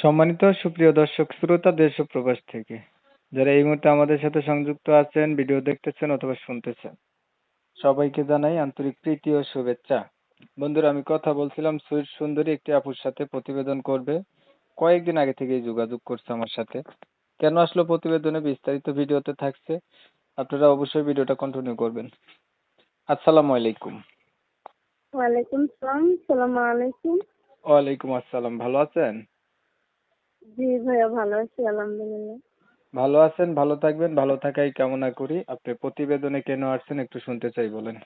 সম্মানিত সুপ্রিয় দর্শক শ্রোতা দেশ ও প্রবাস থেকে যারা এই মুহূর্তে আমাদের সাথে সংযুক্ত আছেন, ভিডিও দেখতেছেন অথবা শুনতেছেন, সবাইকে জানাই আন্তরিক প্রীতি ও শুভেচ্ছা। বন্ধুরা, আমি কথা বলছিলাম সুইট সুন্দরী একটি আপুর সাথে প্রতিবেদন করবে। কয়েকদিন আগে থেকেই যোগাযোগ করছে আমার সাথে। কেন আসলো প্রতিবেদনে বিস্তারিত ভিডিওতে থাকছে, আপনারা অবশ্যই ভিডিওটা কন্টিনিউ করবেন। আসসালামু আলাইকুম। ওয়ালাইকুম সালাম। সালামু আলাইকুম। ওয়ালাইকুম আসসালাম, ভালো আছেন? জি ভাইয়া, ভালো আছি আলহামদুলিল্লাহ। ভালো আছেন, ভালো থাকবেন, ভালো থাকাই কামনা করি। আপনি প্রতিবেদনে কেন আসছেন একটু শুনতে চাই, বলেন।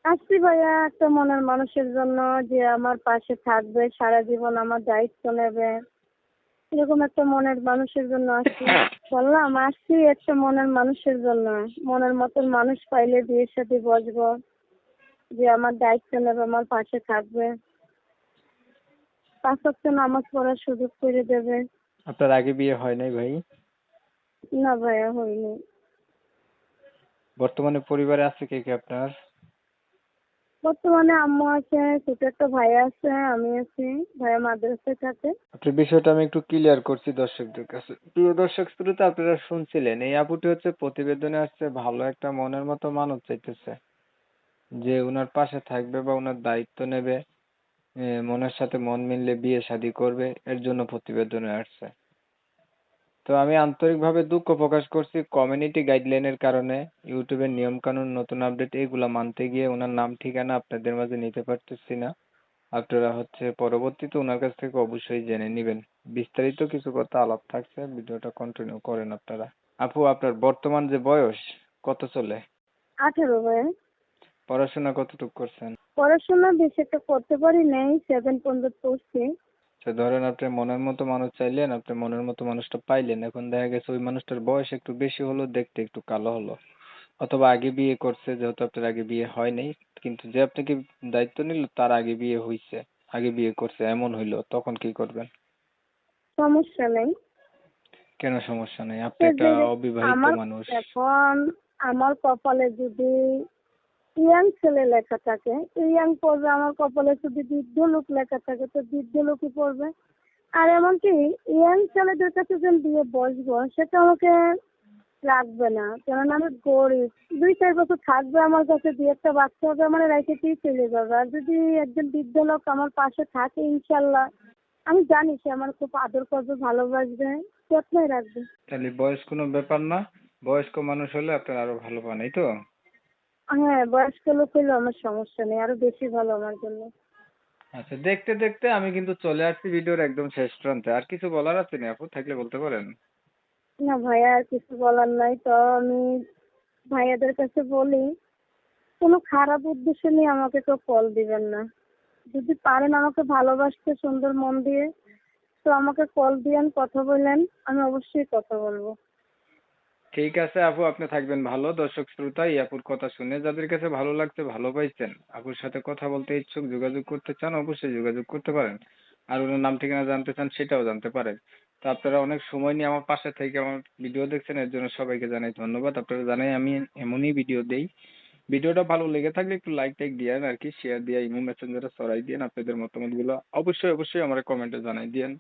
আসছি ভাইয়া একটা মনের মানুষের জন্য, যে আমার পাশে থাকবে, সারা জীবন আমার দায়িত্ব নেবে, এরকম একটা মনের মানুষের জন্য আসছি। বললাম আসছি একটা মনের মানুষের জন্য। মনের মতন মানুষ পাইলে বিয়ের সাথে বসবো, যে আমার দায়িত্ব নেবে, আমার পাশে থাকবে, 5 ওয়াক্ত নামাজ পড়ার সুযোগ করে দেবে। আপনার আগে বিয়ে হয় নাই ভাই? না ভাইয়া, হয়নি। বর্তমানে পরিবারে আছে কে কে আপনার? বর্তমানে আম্মু আছে, ছোট একটা ভাইয়া আছে, আমি আছি। ভাইয়া মাদ্রাসায় থাকে। আপনার বিষয়টা আমি একটু ক্লিয়ার করছি দর্শকদের কাছে। প্রিয় দর্শক শ্রোতা, আপনারা শুনছিলেন এই আপুটি হচ্ছে প্রতিবেদনে আসছে ভালো একটা মনের মতো মানুষ চাইতেছে, যে উনার পাশে থাকবে বা উনার দায়িত্ব নেবে, মনের সাথে মন মিললে বিয়ে শাদী করবে, এর জন্য প্রতিবেদনে আসছে। তো আমি আন্তরিকভাবে দুঃখ প্রকাশ করছি কমিউনিটি গাইডলাইনের কারণে, ইউটিউবের নিয়ম কানুন, নতুন আপডেট এগুলা মানতে গিয়ে ওনার নাম ঠিকানা আপনাদের মাঝে নিতে পারতেছি না। আপনারা হচ্ছে পরবর্তীতে ওনার কাছ থেকে অবশ্যই জেনে নেবেন। বিস্তারিত কিছু কথা আলাপ থাকছে, ভিডিওটা কন্টিনিউ করেন আপনারা। আপু, আপনার বর্তমান যে বয়স কত চলে? 18 ভাইয়া। পড়াশোনা কতটুকু করছেন? পড়াশোনা বেশি একটা করতে পারি নাই, 7 পর্যন্ত পড়ছি। তো ধরেন আপনি মনের মতো মানুষ চাইলেন, আপনি মনের মতো মানুষটা পাইলেন, এখন দেখা গেছে ওই মানুষটার বয়স একটু বেশি হলো, দেখতে একটু কালো হলো, অথবা আগে বিয়ে করছে, যেহেতু আপনার আগে বিয়ে হয় নাই, কিন্তু যে আপনাকে দায়িত্ব নিল তার আগে বিয়ে হইছে, আগে বিয়ে করছে, এমন হইলো, তখন কি করবেন? সমস্যা নেই। কেন সমস্যা নেই? আপনি সে একটা যে অবিবাহিত আমার মানুষ। এখন আমার কপালে যদি ইয়াং ছেলে লেখা থাকে তো ইয়াং পড়বে, আমার কপালে যদি বৃদ্ধ লোক লেখা থাকে তো বৃদ্ধ লোকই পড়বে। আর এমনকি ইয়াং ছেলেদের কাছে যেন দিয়ে বসবো, সেটা আমাকে রাখবে না, কেননা আমি গরিব। 2-4 বছর থাকবে আমার কাছে, 2 একটা বাচ্চা হবে, আমার রেখেতেই চলে যাবে। আর যদি একজন বৃদ্ধ লোক আমার পাশে থাকে, ইনশাল্লাহ আমি জানি সে আমার খুব আদর করবে, ভালোবাসবে, যত্নই রাখবে। তাহলে বয়স কোনো ব্যাপার না, বয়স্ক মানুষ হলে আপনার আরো ভালো পান, এই তো? হ্যাঁ, বয়স্ক লোক হইলেও আমার সমস্যা নেই, আরো বেশি ভালো আমার জন্য। আচ্ছা, দেখতে দেখতে আমি কিন্তু চলে আসছি ভিডিওর একদম শেষ প্রান্তে। আর কিছু বলার আছে না আপু? থাকলে বলতে পারেন। না ভাইয়া, আর কিছু বলার নাই। তো আমি ভাইয়াদের কাছে বলি, কোনো খারাপ উদ্দেশ্য নিয়ে আমাকে কেউ কল দিবেন না। যদি পারেন আমাকে ভালোবাসতে সুন্দর মন দিয়ে, তো আমাকে কল দিয়েন, কথা বলেন, আমি অবশ্যই কথা বলবো। ঠিক আছে আপু, আপনি থাকবেন ভালো। দর্শক শ্রোতা, এই আপুর কথা শুনে যাদের কাছে ভালো লাগছে, ভালো পাইছেন, আপুর সাথে কথা বলতে ইচ্ছুক, যোগাযোগ করতে চান, অবশ্যই যোগাযোগ করতে পারেন। আর ওনার নাম ঠিকানা জানতে চান, সেটাও জানতে পারেন। তো আপনারা অনেক সময় নিয়ে আমার পাশে থেকে আমার ভিডিও দেখছেন, এর জন্য সবাইকে জানাই ধন্যবাদ। আপনারা জানাই আমি এমনই ভিডিও দেই। ভিডিওটা ভালো লেগে থাকলে একটু লাইক টাইক দিয়েন আর কি, শেয়ার দিয়ে ইমো মেসেঞ্জারে ছড়াই দিয়েন। আপনাদের মতামত গুলো অবশ্যই অবশ্যই আমার কমেন্টে জানাই দিয়েন।